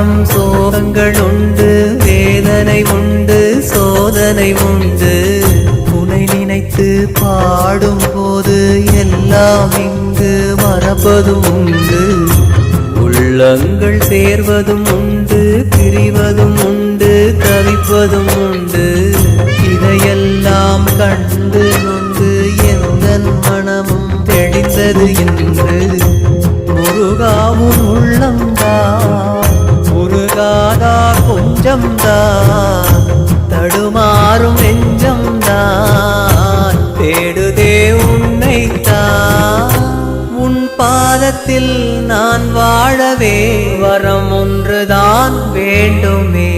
பாரம் சோகங்கள் உண்டு, வேதனை உண்டு, சோதனை உண்டு. உன்னை நினைத்து பாடும் போது எல்லாம் இங்கு மறப்பதும் உண்டு. உள்ளங்கள் சேர்வதும் உண்டு, பிரிவதும் உண்டு, தவிப்பதும் உண்டு. இதையெல்லாம் கண்டு நொந்து எந்தன் மனமும் தெளிந்தது என்று முருகாவும் உள்ளம்தான் முருகாதா கொஞ்சம்தான் தடுமாறும் நெஞ்சம்தான் தேடுதே உன்னைத்தான். உன் பாதத்தில் நான் வாழவே வரம் ஒன்றுதான் வேண்டுமே.